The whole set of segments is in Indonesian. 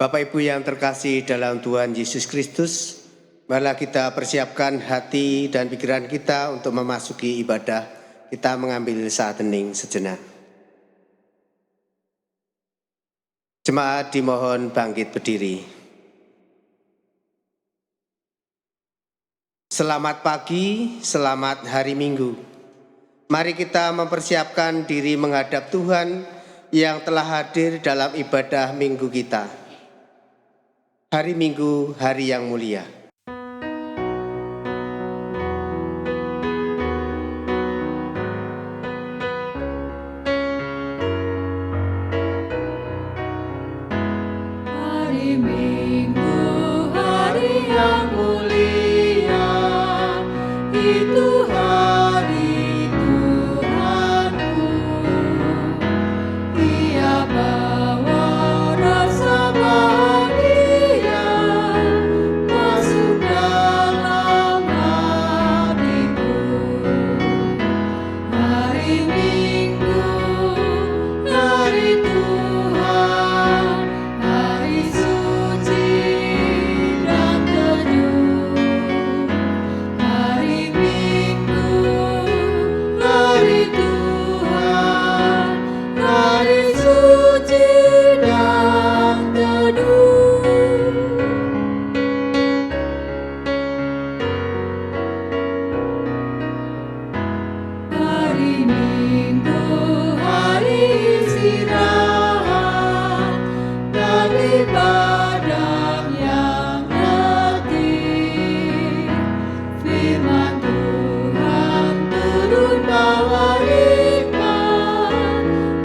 Bapak Ibu yang terkasih dalam Tuhan Yesus Kristus, marilah kita persiapkan hati dan pikiran kita untuk memasuki ibadah. Kita mengambil saat hening sejenak. Jemaat dimohon bangkit berdiri. Selamat pagi, selamat hari Minggu. Mari kita mempersiapkan diri menghadap Tuhan yang telah hadir dalam ibadah Minggu kita. Hari Minggu, hari yang mulia. Hari Minggu, hari yang mulia, itu hari Tuhanku. Ia bawa rasa bahagia masuk dalam hatiku. Hari Minggu, hari Tuhan, hari suci dan teduh. Hari Minggu, hari Tuhan, hari suci dan teduh. Hari Minggu, hari istirahat bagi badan yang letih. Firman Tuhan turun bawa hikmat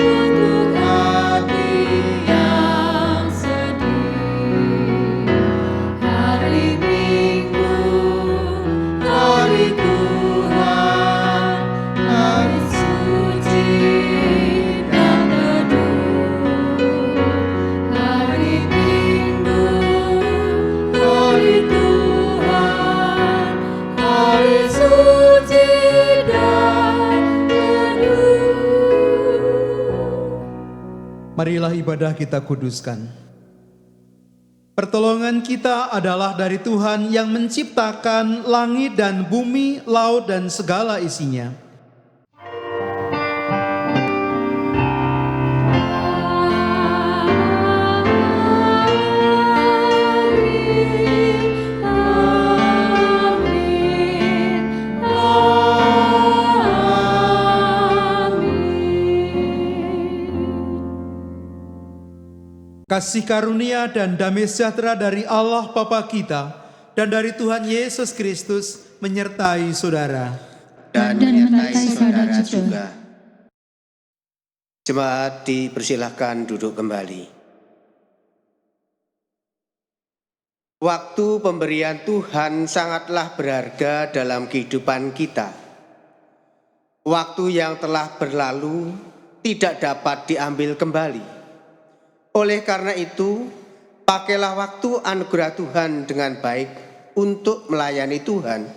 untuk hati yang sedih. Hari Minggu, hari Tuhan, hari suci dan teduh. Hari Minggu, hari Tuhan, hari suci dan teduh. Marilah ibadah kita kuduskan. Pertolongan kita adalah dari Tuhan yang menciptakan langit dan bumi, laut dan segala isinya. Kasih karunia dan damai sejahtera dari Allah Bapa kita dan dari Tuhan Yesus Kristus menyertai saudara. Dan menyertai saudara juga. Jemaat dipersilahkan duduk kembali. Waktu pemberian Tuhan sangatlah berharga dalam kehidupan kita. Waktu yang telah berlalu tidak dapat diambil kembali. Oleh karena itu, pakailah waktu anugerah Tuhan dengan baik untuk melayani Tuhan.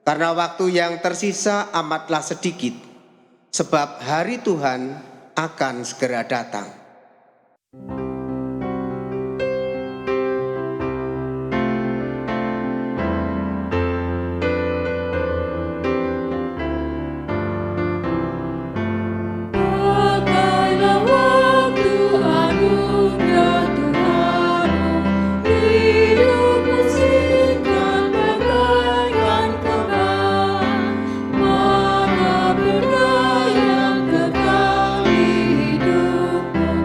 Karena waktu yang tersisa amatlah sedikit, sebab hari Tuhan akan segera datang. Pakailah waktu anugerah Tuhanmu, hidupmu simpan bagaikan kembang, mana berdaya yang kekal di hidupmu.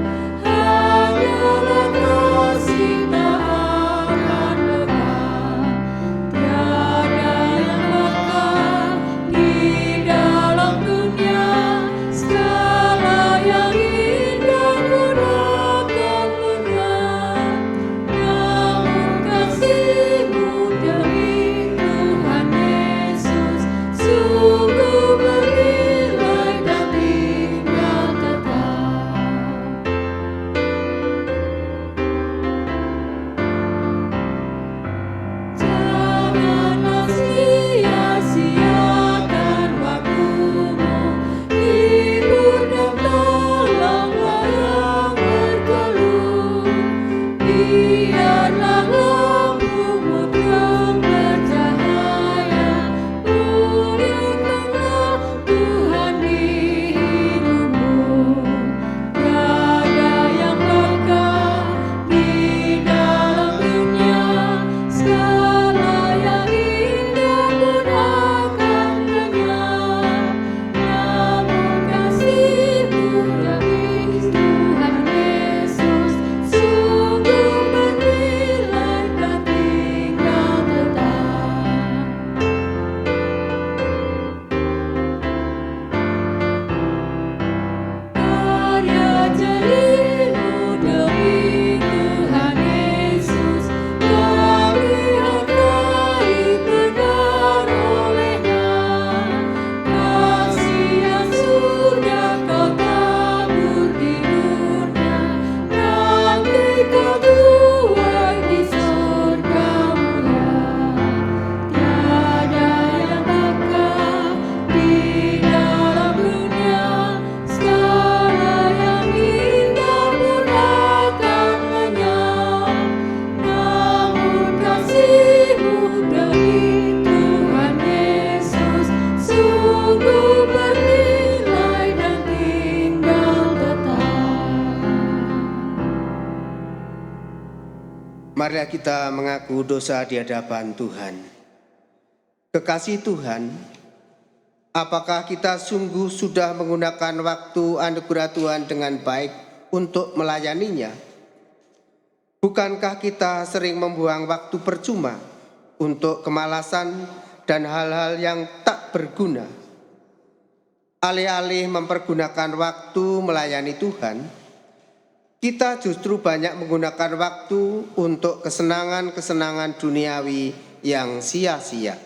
Marilah kita mengaku dosa di hadapan Tuhan. Kekasih Tuhan, apakah kita sungguh sudah menggunakan waktu anugerah Tuhan dengan baik untuk melayaninya? Bukankah kita sering membuang waktu percuma untuk kemalasan dan hal-hal yang tak berguna? Alih-alih mempergunakan waktu melayani Tuhan, kita justru banyak menggunakan waktu untuk kesenangan-kesenangan duniawi yang sia-sia.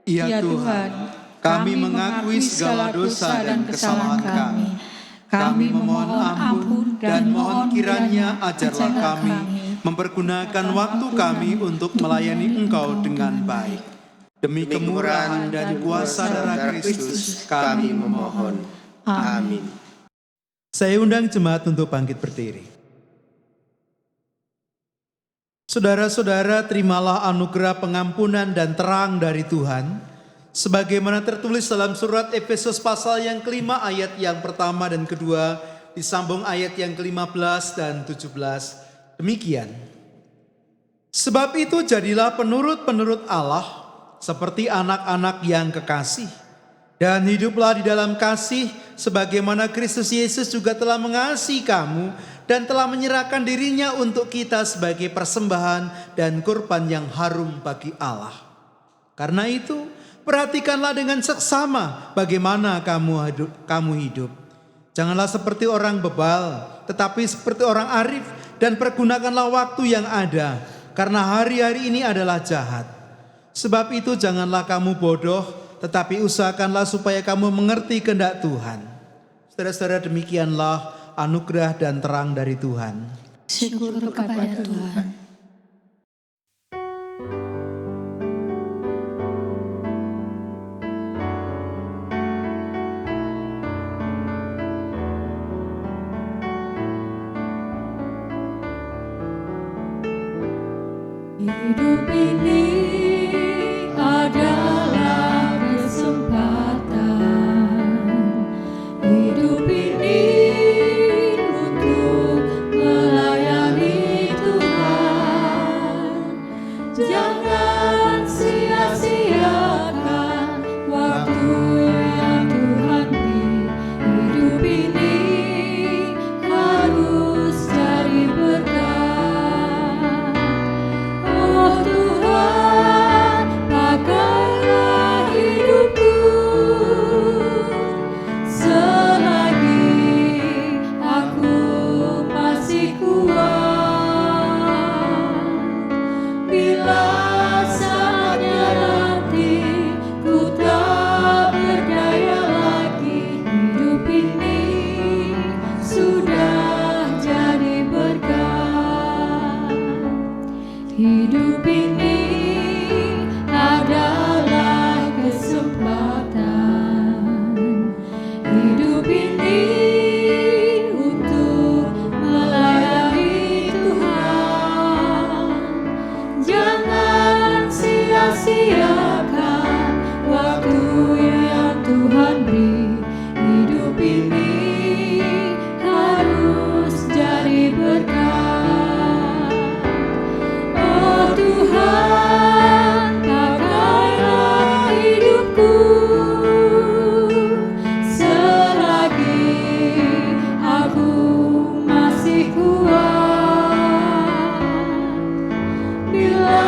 Ya Tuhan, kami mengakui segala dosa dan kesalahan kami. Kami memohon ampun dan mohon kiranya ajarlah kami mempergunakan waktu kami untuk melayani Engkau dengan baik. Demi kemurahan dan kuasa darah Kristus kami memohon. Amin. Saya undang jemaat untuk bangkit berdiri. Saudara-saudara, terimalah anugerah pengampunan dan terang dari Tuhan, sebagaimana tertulis dalam surat Efesus pasal yang kelima ayat yang pertama dan kedua, disambung ayat yang ke-15 dan 17. Demikian. Sebab itu jadilah penurut-penurut Allah, seperti anak-anak yang kekasih. Dan hiduplah di dalam kasih sebagaimana Kristus Yesus juga telah mengasihi kamu dan telah menyerahkan dirinya untuk kita sebagai persembahan dan kurban yang harum bagi Allah. Karena itu, perhatikanlah dengan seksama bagaimana kamu hidup. Janganlah seperti orang bebal, tetapi seperti orang arif, dan pergunakanlah waktu yang ada, karena hari-hari ini adalah jahat. Sebab itu janganlah kamu bodoh, tetapi usahakanlah supaya kamu mengerti kehendak Tuhan. Saudara-saudara, demikianlah anugerah dan terang dari Tuhan. Syukur kepada Tuhan. Hidup ini adalah kesempatan. Hidup ini untuk melayani Tuhan. Jangan sia-siakan waktu yang Tuhan beri. Hidup ini harus jadi berkat. Oh Tuhan, pakailah hidupku selagi aku masih kuat. Bila saatnya nanti ku tak berdaya lagi, hidup ini sudah jadi berkat. Hidup ini adalah kesempatan. Hidup ini untuk melayani Tuhan. Jangan sia-siakan waktu yang Tuhan beri. Hidup ini harus jadi berkat. Oh Tuhan, pakailah hidupku selagi aku masih kuat. Bila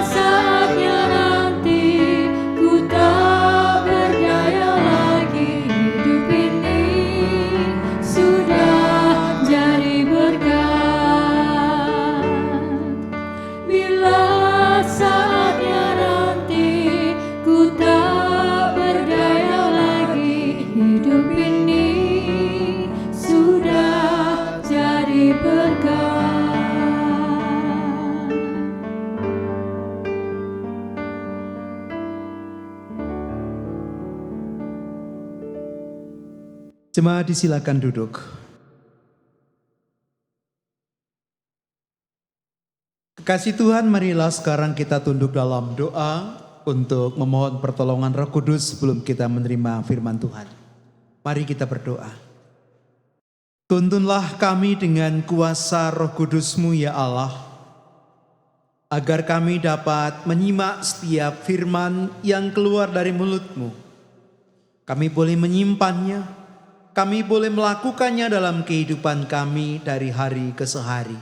saatnya nanti ku tak berdaya lagi, hidup ini sudah jadi berkat. Bila saatnya nanti ku tak berdaya lagi, hidup ini sudah jadi berkat. Jemaat disilakan duduk. Kekasih Tuhan, marilah sekarang kita tunduk dalam doa untuk memohon pertolongan Roh Kudus sebelum kita menerima firman Tuhan. Mari kita berdoa. Tuntunlah kami dengan kuasa Roh Kudus-Mu ya Allah, agar kami dapat menyimak setiap firman yang keluar dari mulut-Mu. Kami boleh menyimpannya, kami boleh melakukannya dalam kehidupan kami dari hari ke hari,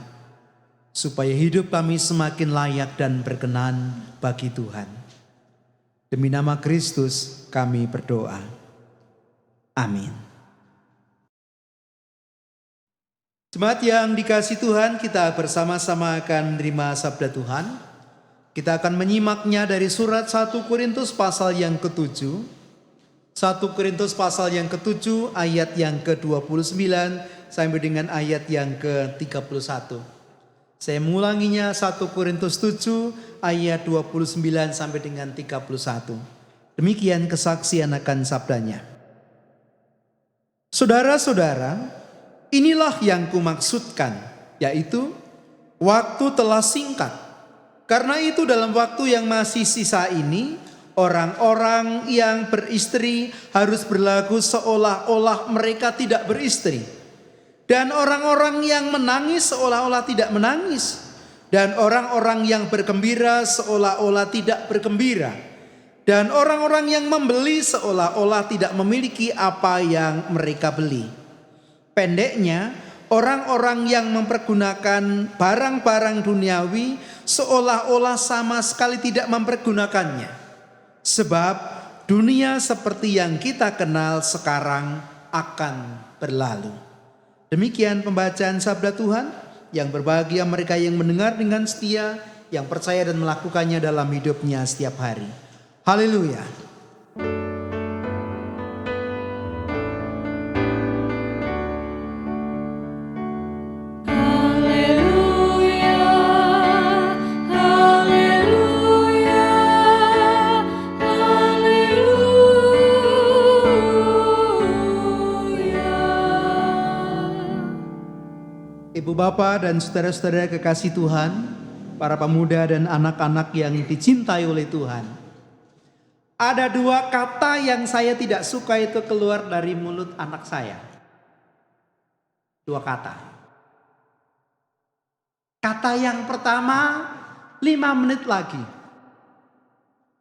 supaya hidup kami semakin layak dan berkenan bagi Tuhan. Demi nama Kristus kami berdoa. Amin. Jemaat yang dikasihi Tuhan, kita bersama-sama akan menerima sabda Tuhan. Kita akan menyimaknya dari surat 1 Korintus pasal yang ke-7. 1 Korintus pasal yang ke-7 ayat yang ke-29 sampai dengan ayat yang ke-31. Saya mengulanginya, 1 Korintus 7 ayat 29 sampai dengan 31. Demikian kesaksian akan sabdanya. Saudara-saudara, inilah yang kumaksudkan, yaitu waktu telah singkat. Karena itu dalam waktu yang masih sisa ini, orang-orang yang beristri harus berlaku seolah-olah mereka tidak beristri. Dan orang-orang yang menangis seolah-olah tidak menangis. Dan orang-orang yang bergembira seolah-olah tidak bergembira. Dan orang-orang yang membeli seolah-olah tidak memiliki apa yang mereka beli. Pendeknya, orang-orang yang mempergunakan barang-barang duniawi seolah-olah sama sekali tidak mempergunakannya. Sebab dunia seperti yang kita kenal sekarang akan berlalu. Demikian pembacaan sabda Tuhan. Yang berbahagia mereka yang mendengar dengan setia, yang percaya dan melakukannya dalam hidupnya setiap hari. Haleluya. Ibu bapak dan saudara-saudara kekasih Tuhan, para pemuda dan anak-anak yang dicintai oleh Tuhan. Ada dua kata yang saya tidak suka itu keluar dari mulut anak saya. Dua kata. Kata yang pertama, 5 menit lagi.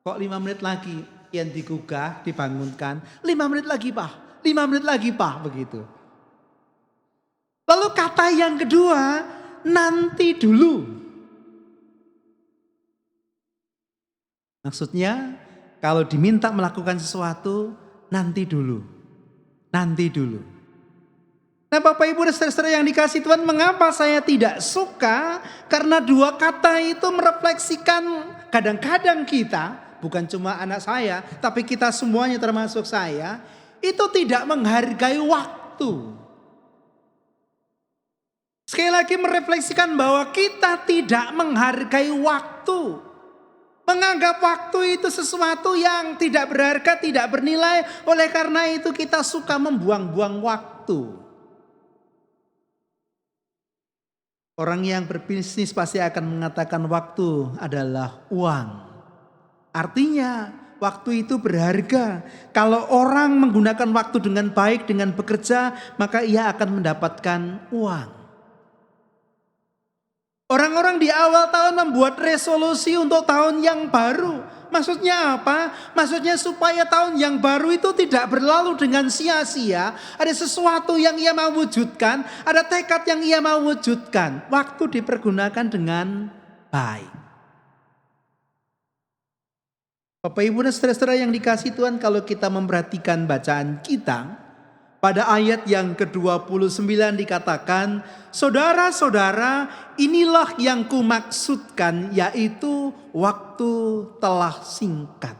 Kok 5 menit lagi? Yang digugah, dibangunkan. 5 menit lagi Pak, 5 menit lagi Pak, begitu. Lalu kata yang kedua, nanti dulu. Maksudnya kalau diminta melakukan sesuatu, nanti dulu. Nanti dulu. Nah Bapak Ibu dan saudara-saudara yang dikasihi Tuhan, mengapa saya tidak suka? Karena dua kata itu merefleksikan kadang-kadang kita, bukan cuma anak saya, tapi kita semuanya termasuk saya, itu tidak menghargai waktu. Sekali lagi merefleksikan bahwa kita tidak menghargai waktu. Menganggap waktu itu sesuatu yang tidak berharga, tidak bernilai. Oleh karena itu kita suka membuang-buang waktu. Orang yang berbisnis pasti akan mengatakan waktu adalah uang. Artinya waktu itu berharga. Kalau orang menggunakan waktu dengan baik, dengan bekerja, maka ia akan mendapatkan uang. Orang-orang di awal tahun membuat resolusi untuk tahun yang baru. Maksudnya apa? Maksudnya supaya tahun yang baru itu tidak berlalu dengan sia-sia. Ada sesuatu yang ia mau wujudkan. Ada tekad yang ia mau wujudkan. Waktu dipergunakan dengan baik. Bapak Ibu dan saudara-saudara yang dikasihi Tuhan, kalau kita memperhatikan bacaan kita, pada ayat yang ke-29 dikatakan, saudara-saudara, inilah yang kumaksudkan, yaitu waktu telah singkat.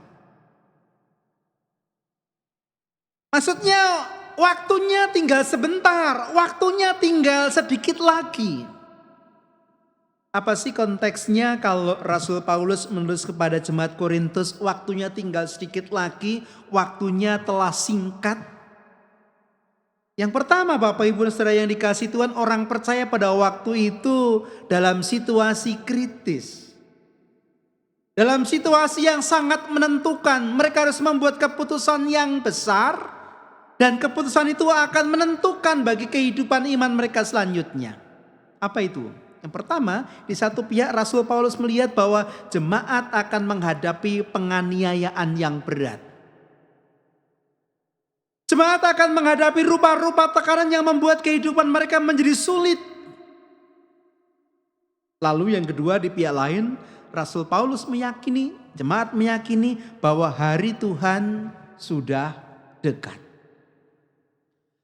Maksudnya waktunya tinggal sebentar, waktunya tinggal sedikit lagi. Apa sih konteksnya kalau Rasul Paulus menulis kepada jemaat Korintus, waktunya tinggal sedikit lagi, waktunya telah singkat? Yang pertama Bapak Ibu dan saudara yang dikasihi Tuhan, orang percaya pada waktu itu dalam situasi kritis. Dalam situasi yang sangat menentukan, mereka harus membuat keputusan yang besar. Dan keputusan itu akan menentukan bagi kehidupan iman mereka selanjutnya. Apa itu? Yang pertama, di satu pihak Rasul Paulus melihat bahwa jemaat akan menghadapi penganiayaan yang berat. Jemaat akan menghadapi rupa-rupa tekanan yang membuat kehidupan mereka menjadi sulit. Lalu yang kedua, di pihak lain, Rasul Paulus meyakini, jemaat meyakini bahwa hari Tuhan sudah dekat.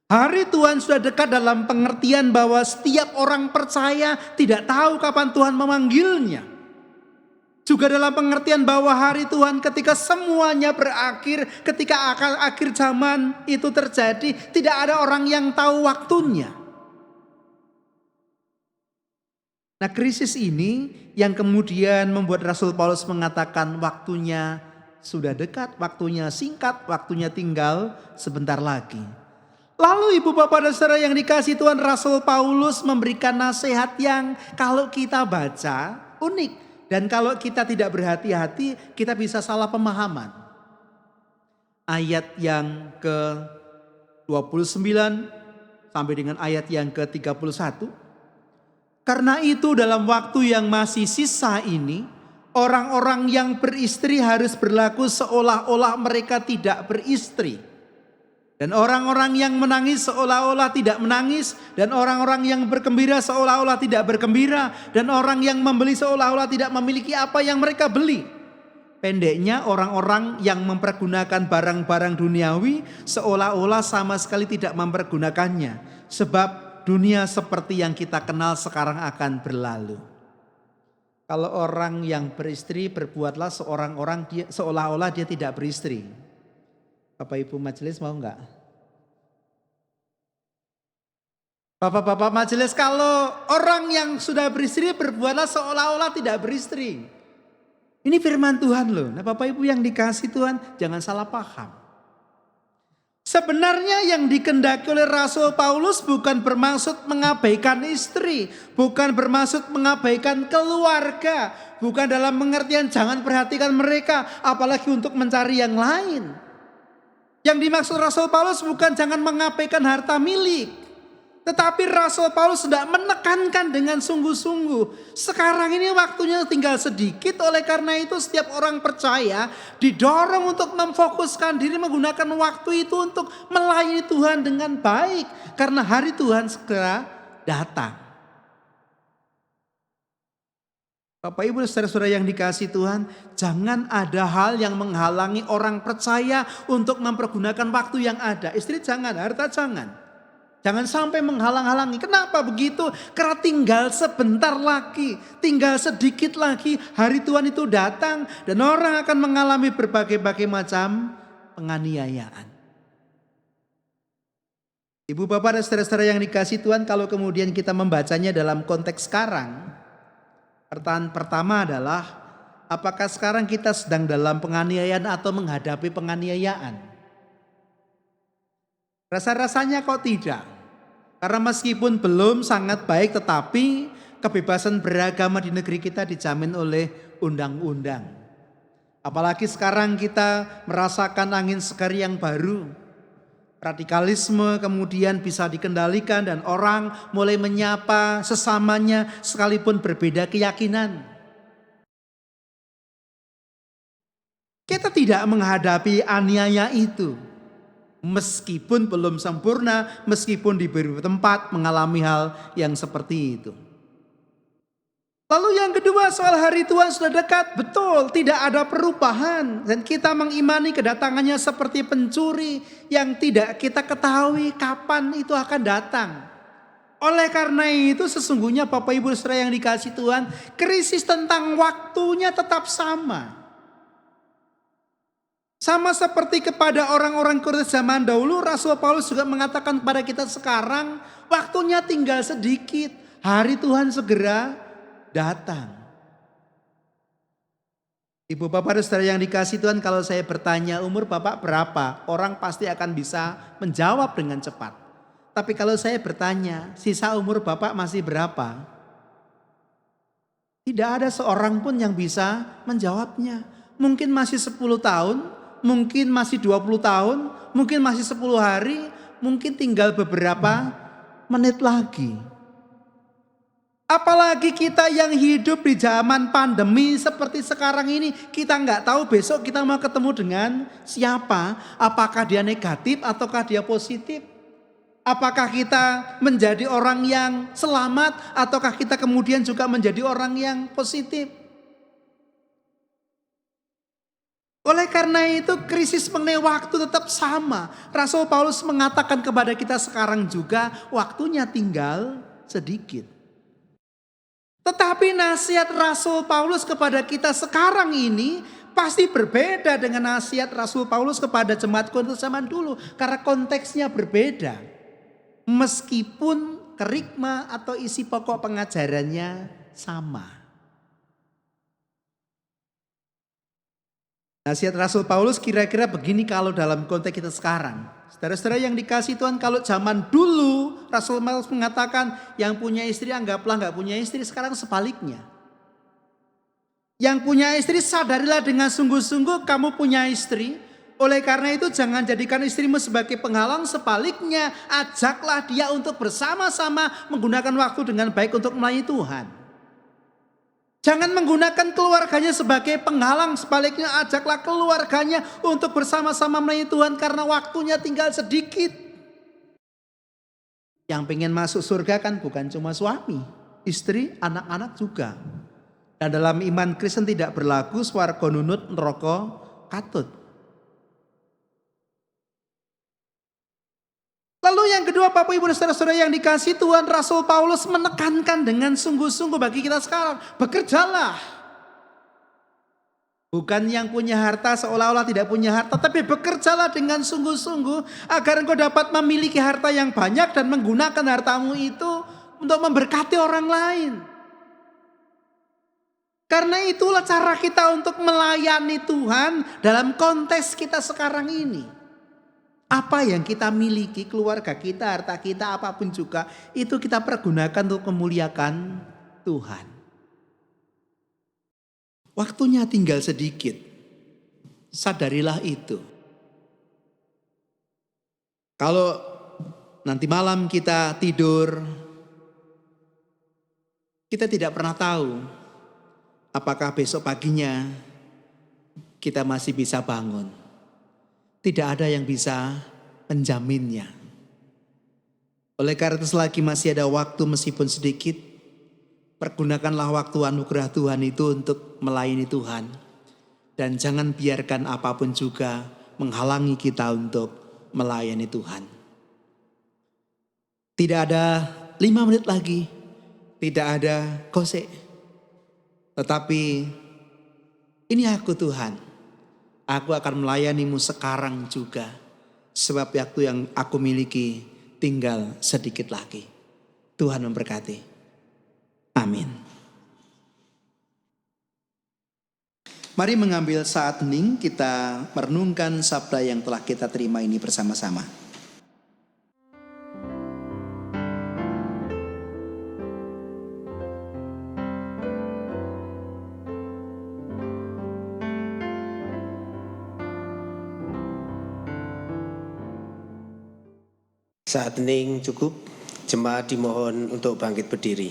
Hari Tuhan sudah dekat dalam pengertian bahwa setiap orang percaya tidak tahu kapan Tuhan memanggilnya. Juga dalam pengertian bahwa hari Tuhan ketika semuanya berakhir, ketika akhir zaman itu terjadi, tidak ada orang yang tahu waktunya. Nah, krisis ini yang kemudian membuat Rasul Paulus mengatakan waktunya sudah dekat, waktunya singkat, waktunya tinggal sebentar lagi. Lalu ibu bapak dan saudara yang dikasihi Tuhan, Rasul Paulus memberikan nasihat yang kalau kita baca unik. Dan kalau kita tidak berhati-hati kita bisa salah pemahaman. Ayat yang ke-29 sampai dengan ayat yang ke-31. Karena itu dalam waktu yang masih sisa ini, orang-orang yang beristri harus berlaku seolah-olah mereka tidak beristri. Dan orang-orang yang menangis seolah-olah tidak menangis. Dan orang-orang yang bergembira seolah-olah tidak bergembira. Dan orang yang membeli seolah-olah tidak memiliki apa yang mereka beli. Pendeknya orang-orang yang mempergunakan barang-barang duniawi seolah-olah sama sekali tidak mempergunakannya. Sebab dunia seperti yang kita kenal sekarang akan berlalu. Kalau orang yang beristri berbuatlah seolah-olah dia tidak beristri. Bapak Ibu majelis mau enggak? Bapak-bapak majelis, kalau orang yang sudah beristri berbuatlah seolah-olah tidak beristri. Ini firman Tuhan loh. Nah Bapak Ibu yang dikasih Tuhan, jangan salah paham. Sebenarnya yang dikehendaki oleh Rasul Paulus bukan bermaksud mengabaikan istri. Bukan bermaksud mengabaikan keluarga. Bukan dalam pengertian jangan perhatikan mereka. Apalagi untuk mencari yang lain. Yang dimaksud Rasul Paulus bukan jangan mengabaikan harta milik. Tetapi Rasul Paulus sudah menekankan dengan sungguh-sungguh. Sekarang ini waktunya tinggal sedikit. Oleh karena itu setiap orang percaya didorong untuk memfokuskan diri menggunakan waktu itu untuk melayani Tuhan dengan baik. Karena hari Tuhan segera datang. Bapak Ibu saudara-saudara yang dikasihi Tuhan, jangan ada hal yang menghalangi orang percaya untuk mempergunakan waktu yang ada. Istri jangan, harta jangan. Jangan sampai menghalang-halangi. Kenapa begitu? Karena tinggal sebentar lagi, tinggal sedikit lagi hari Tuhan itu datang dan orang akan mengalami berbagai-bagai macam penganiayaan. Ibu bapak dan saudara-saudara yang dikasihi Tuhan, kalau kemudian kita membacanya dalam konteks sekarang, pertanyaan pertama adalah, apakah sekarang kita sedang dalam penganiayaan atau menghadapi penganiayaan? Rasa-rasanya kok tidak. Karena meskipun belum sangat baik, tetapi kebebasan beragama di negeri kita dijamin oleh undang-undang. Apalagi sekarang kita merasakan angin segar yang baru. Radikalisme kemudian bisa dikendalikan dan orang mulai menyapa sesamanya sekalipun berbeda keyakinan. Kita tidak menghadapi aniaya itu. Meskipun belum sempurna, meskipun diberi tempat mengalami hal yang seperti itu. Lalu yang kedua, soal hari Tuhan sudah dekat. Betul, tidak ada perubahan. Dan kita mengimani kedatangannya seperti pencuri yang tidak kita ketahui kapan itu akan datang. Oleh karena itu sesungguhnya Bapak Ibu saudara yang dikasihi Tuhan, krisis tentang waktunya tetap sama. Sama seperti kepada orang-orang Korintus zaman dahulu, Rasul Paulus juga mengatakan kepada kita sekarang, waktunya tinggal sedikit, hari Tuhan segera datang. Ibu bapak dan saudara yang dikasihi Tuhan, kalau saya bertanya umur bapak berapa, orang pasti akan bisa menjawab dengan cepat. Tapi kalau saya bertanya, sisa umur bapak masih berapa? Tidak ada seorang pun yang bisa menjawabnya. Mungkin masih 10 tahun, mungkin masih 20 tahun, mungkin masih 10 hari, mungkin tinggal beberapa menit lagi. Apalagi kita yang hidup di zaman pandemi seperti sekarang ini, kita nggak tahu besok kita mau ketemu dengan siapa. Apakah dia negatif ataukah dia positif? Apakah kita menjadi orang yang selamat ataukah kita kemudian juga menjadi orang yang positif? Oleh karena itu krisis mengenai waktu tetap sama. Rasul Paulus mengatakan kepada kita sekarang juga waktunya tinggal sedikit. Tetapi nasihat Rasul Paulus kepada kita sekarang ini pasti berbeda dengan nasihat Rasul Paulus kepada jemaat Korintus zaman dulu. Karena konteksnya berbeda. Meskipun kerikma atau isi pokok pengajarannya sama. Nasihat Rasul Paulus kira-kira begini kalau dalam konteks kita sekarang. Saudara-saudara yang dikasih Tuhan, kalau zaman dulu Rasul Paulus mengatakan yang punya istri anggaplah nggak punya istri, sekarang sebaliknya. Yang punya istri sadarilah dengan sungguh-sungguh kamu punya istri. Oleh karena itu jangan jadikan istrimu sebagai penghalang, sebaliknya ajaklah dia untuk bersama-sama menggunakan waktu dengan baik untuk melayani Tuhan. Jangan menggunakan keluarganya sebagai penghalang, sebaliknya ajaklah keluarganya untuk bersama-sama melayani Tuhan karena waktunya tinggal sedikit. Yang pengen masuk surga kan bukan cuma suami, istri, anak-anak juga. Dan dalam iman Kristen tidak berlaku swarga nunut neraka katut. Lalu yang kedua Bapak Ibu dan Saudara-saudara yang dikasih Tuhan, Rasul Paulus menekankan dengan sungguh-sungguh bagi kita sekarang. Bekerjalah. Bukan yang punya harta seolah-olah tidak punya harta. Tapi bekerjalah dengan sungguh-sungguh agar engkau dapat memiliki harta yang banyak dan menggunakan hartamu itu untuk memberkati orang lain. Karena itulah cara kita untuk melayani Tuhan dalam konteks kita sekarang ini. Apa yang kita miliki, keluarga kita, harta kita, apapun juga, itu kita pergunakan untuk memuliakan Tuhan. Waktunya tinggal sedikit. Sadarilah itu. Kalau nanti malam kita tidur, kita tidak pernah tahu apakah besok paginya kita masih bisa bangun. Tidak ada yang bisa menjaminnya. Oleh karena itu selagi masih ada waktu meskipun sedikit, pergunakanlah waktu anugerah Tuhan itu untuk melayani Tuhan. Dan jangan biarkan apapun juga menghalangi kita untuk melayani Tuhan. Tidak ada 5 menit lagi, tidak ada kosek. Tetapi ini aku Tuhan. Aku akan melayanimu sekarang juga. Sebab waktu yang aku miliki tinggal sedikit lagi. Tuhan memberkati. Amin. Mari mengambil saat hening, kita merenungkan sabda yang telah kita terima ini bersama-sama. Saat hening cukup, jemaat dimohon untuk bangkit berdiri.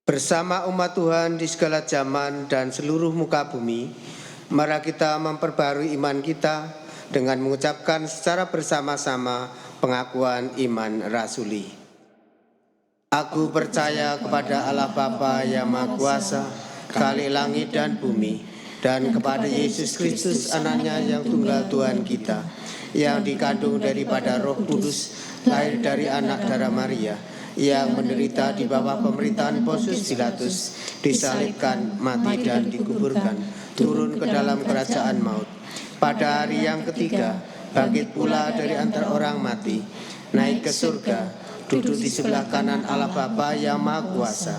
Bersama umat Tuhan di segala zaman dan seluruh muka bumi, mari kita memperbarui iman kita dengan mengucapkan secara bersama-sama pengakuan iman rasuli. Aku percaya kepada Allah Bapa yang Maha Kuasa, Khalik langit dan bumi, dan kepada Yesus Kristus anaknya yang tunggal Tuhan kita, yang dikandung daripada Roh Kudus, lahir dari anak darah Maria, yang menderita di bawah pemerintahan Pontius Pilatus, disalibkan, mati dan dikuburkan, turun ke dalam kerajaan maut. Pada hari yang ketiga, bangkit pula dari antara orang mati, naik ke surga, duduk di sebelah kanan Allah Bapa yang Maha Kuasa,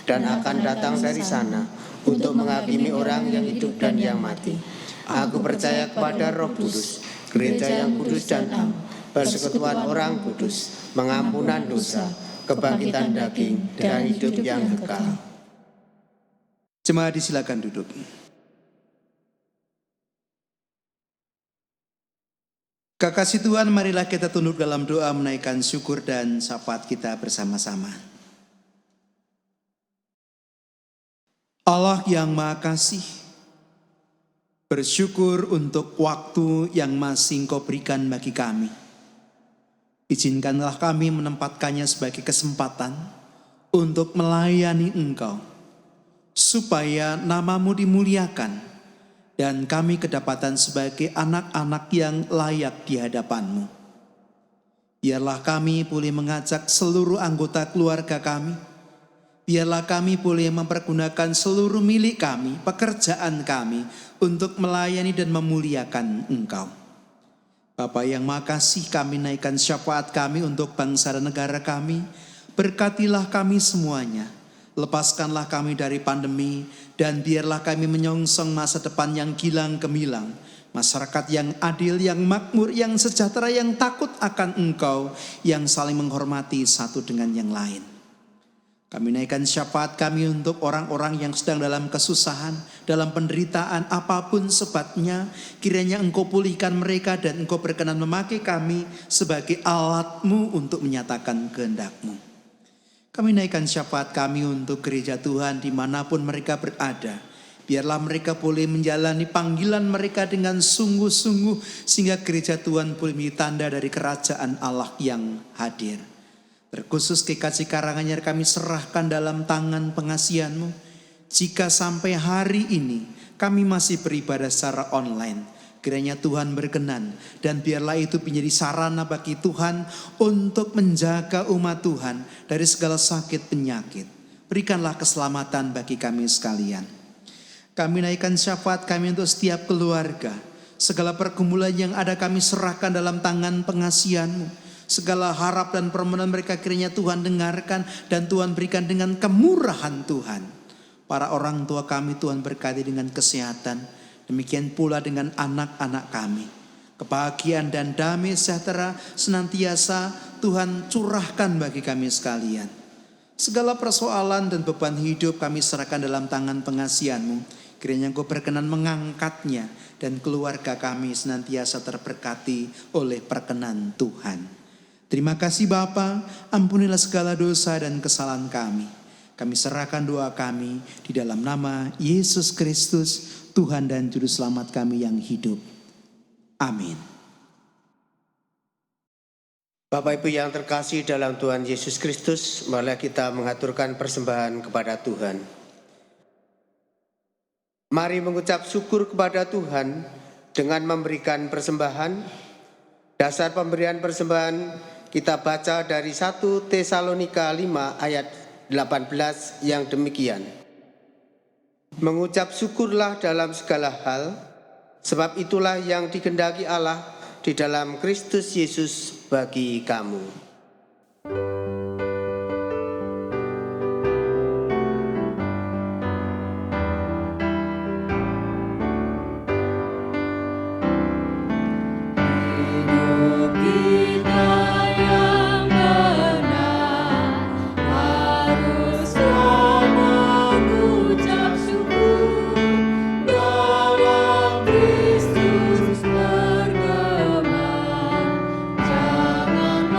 dan akan datang dari sana untuk menghakimi orang yang hidup dan yang mati. Aku percaya kepada Roh Kudus, gereja yang kudus dan am, persekutuan orang kudus, pengampunan dosa, kebangkitan daging, dan hidup yang kekal. Jemaat disilakan duduk. 'Hai Kekasih Tuhan, marilah kita tunduk dalam doa menaikkan syukur dan syafaat kita bersama-sama. Allah yang Maha Kasih, bersyukur untuk waktu yang masih Engkau berikan bagi kami. Izinkanlah kami menempatkannya sebagai kesempatan untuk melayani Engkau, supaya nama-Mu dimuliakan, dan kami kedapatan sebagai anak-anak yang layak di hadapan-Mu. Biarlah kami boleh mengajak seluruh anggota keluarga kami. Biarlah kami boleh mempergunakan seluruh milik kami, pekerjaan kami, untuk melayani dan memuliakan Engkau. Bapa yang Maha Kasih, kami naikkan syafaat kami untuk bangsa dan negara kami. Berkatilah kami semuanya. Lepaskanlah kami dari pandemi, dan biarlah kami menyongsong masa depan yang gilang gemilang. Masyarakat yang adil, yang makmur, yang sejahtera, yang takut akan Engkau, yang saling menghormati satu dengan yang lain. Kami naikkan syafaat kami untuk orang-orang yang sedang dalam kesusahan, dalam penderitaan apapun sebabnya. Kiranya Engkau pulihkan mereka dan Engkau berkenan memakai kami sebagai alat-Mu untuk menyatakan kehendak-Mu. Kami naikkan syafaat kami untuk gereja Tuhan dimanapun mereka berada. Biarlah mereka boleh menjalani panggilan mereka dengan sungguh-sungguh, sehingga gereja Tuhan boleh menjadi tanda dari kerajaan Allah yang hadir. Terkhusus GKJ Karanganyar kami serahkan dalam tangan pengasihan-Mu. Jika sampai hari ini kami masih beribadah secara online, kiranya Tuhan berkenan, dan biarlah itu menjadi sarana bagi Tuhan untuk menjaga umat Tuhan dari segala sakit penyakit. Berikanlah keselamatan bagi kami sekalian. Kami naikkan syafaat kami untuk setiap keluarga. Segala pergumulan yang ada kami serahkan dalam tangan pengasihan-Mu. Segala harap dan permohonan mereka kiranya Tuhan dengarkan, dan Tuhan berikan dengan kemurahan Tuhan. Para orang tua kami Tuhan berkati dengan kesehatan. Demikian pula dengan anak-anak kami. Kebahagiaan dan damai sejahtera senantiasa Tuhan curahkan bagi kami sekalian. Segala persoalan dan beban hidup kami serahkan dalam tangan pengasihan-Mu. Kiranya Engkau berkenan mengangkatnya, dan keluarga kami senantiasa terberkati oleh perkenan Tuhan. Terima kasih Bapa, ampunilah segala dosa dan kesalahan kami. Kami serahkan doa kami di dalam nama Yesus Kristus, Tuhan dan Juru Selamat kami yang hidup. Amin. Bapak Ibu yang terkasih dalam Tuhan Yesus Kristus, marilah kita mengaturkan persembahan kepada Tuhan. Mari mengucap syukur kepada Tuhan dengan memberikan persembahan. Dasar pemberian persembahan kita baca dari 1 Tesalonika 5 ayat 18 yang demikian. Mengucap syukurlah dalam segala hal, sebab itulah yang dikehendaki Allah di dalam Kristus Yesus bagi kamu. Janganlah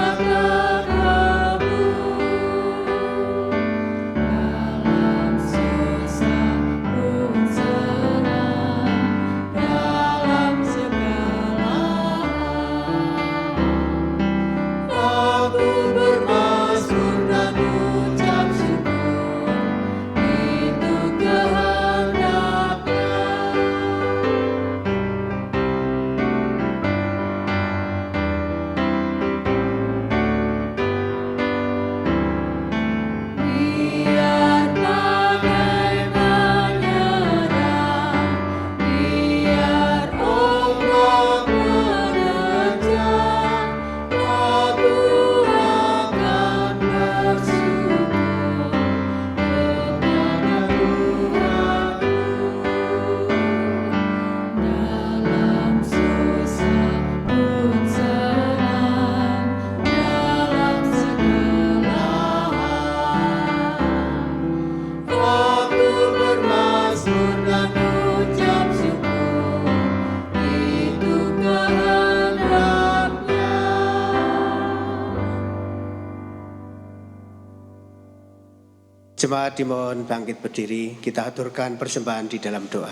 Jemaat dimohon bangkit berdiri, kita aturkan persembahan di dalam doa.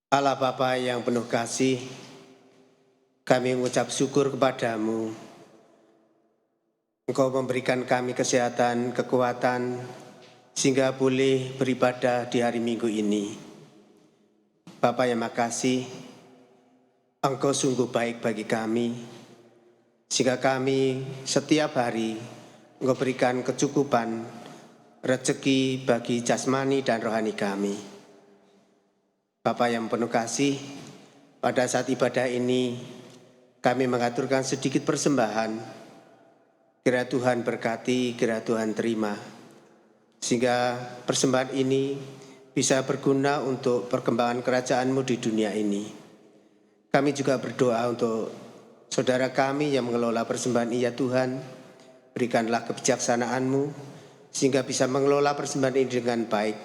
Allah Bapa yang penuh kasih, kami mengucap syukur kepadamu. Engkau memberikan kami kesehatan, kekuatan, sehingga boleh beribadah di hari Minggu ini. Bapa yang makasih, Engkau sungguh baik bagi kami, sehingga kami setiap hari Engkau berikan kecukupan, rezeki bagi jasmani dan rohani kami. Bapa yang penuh kasih, pada saat ibadah ini kami mengaturkan sedikit persembahan. Kiranya Tuhan berkati, kiranya Tuhan terima, sehingga persembahan ini bisa berguna untuk perkembangan kerajaan-Mu di dunia ini. Kami juga berdoa untuk saudara kami yang mengelola persembahan ini, ya Tuhan, berikanlah kebijaksanaan-Mu sehingga bisa mengelola persembahan ini dengan baik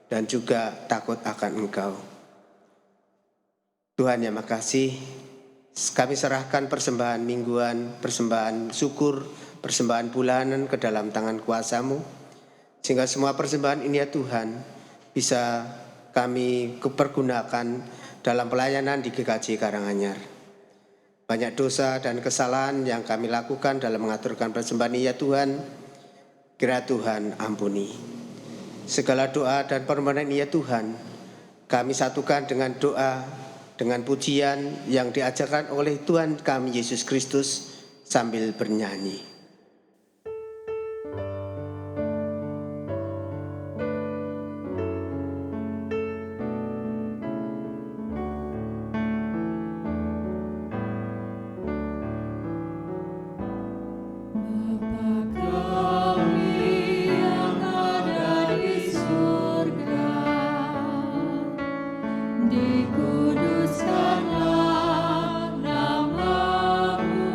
dan juga takut akan Engkau. Tuhan yang makasih, kami serahkan persembahan mingguan, persembahan syukur, persembahan bulanan ke dalam tangan kuasa-Mu, sehingga semua persembahan ini, ya Tuhan, bisa kami pergunakan dalam pelayanan di GKJ Karanganyar. Banyak dosa dan kesalahan yang kami lakukan dalam mengaturkan persembahan ini, ya Tuhan, kiranya Tuhan ampuni. Segala doa dan permohonan ini, ya Tuhan, kami satukan dengan doa, dengan pujian yang diajarkan oleh Tuhan kami Yesus Kristus sambil bernyanyi. Dikuduskanlah nama-Mu,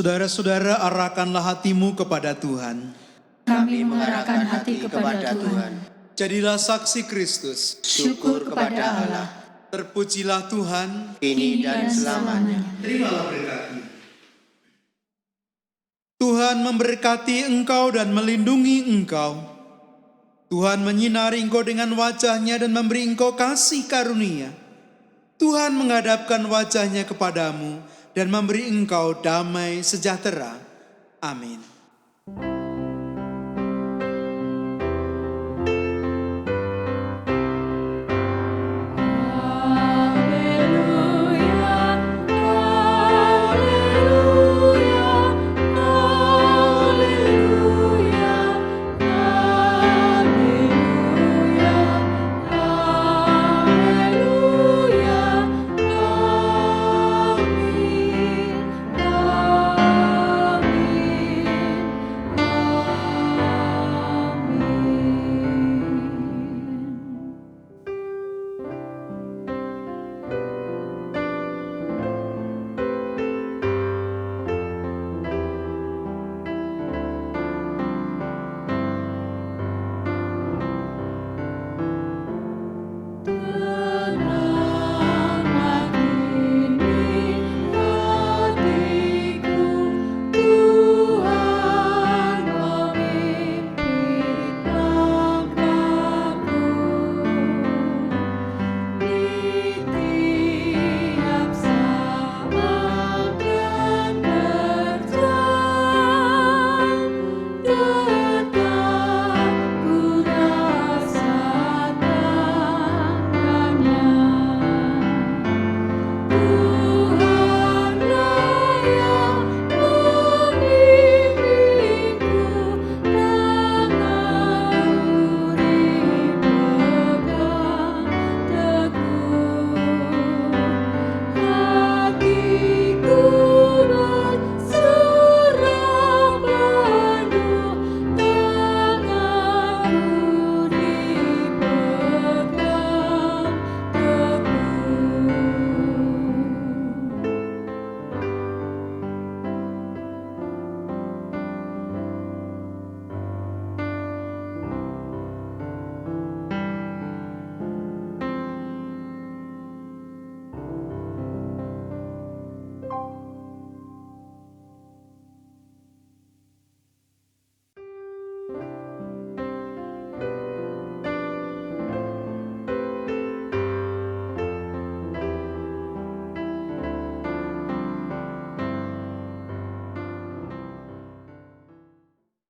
Saudara-saudara, arahkanlah hatimu kepada Tuhan. Kami mengarahkan hati kepada Tuhan. Jadilah saksi Kristus. Syukur kepada Allah. Terpujilah Tuhan. Kini dan selamanya. Terimalah berkatnya. Tuhan memberkati engkau dan melindungi engkau. Tuhan menyinari engkau dengan wajah-Nya dan memberi engkau kasih karunia. Tuhan menghadapkan wajah-Nya kepadamu dan memberi engkau damai sejahtera. Amin.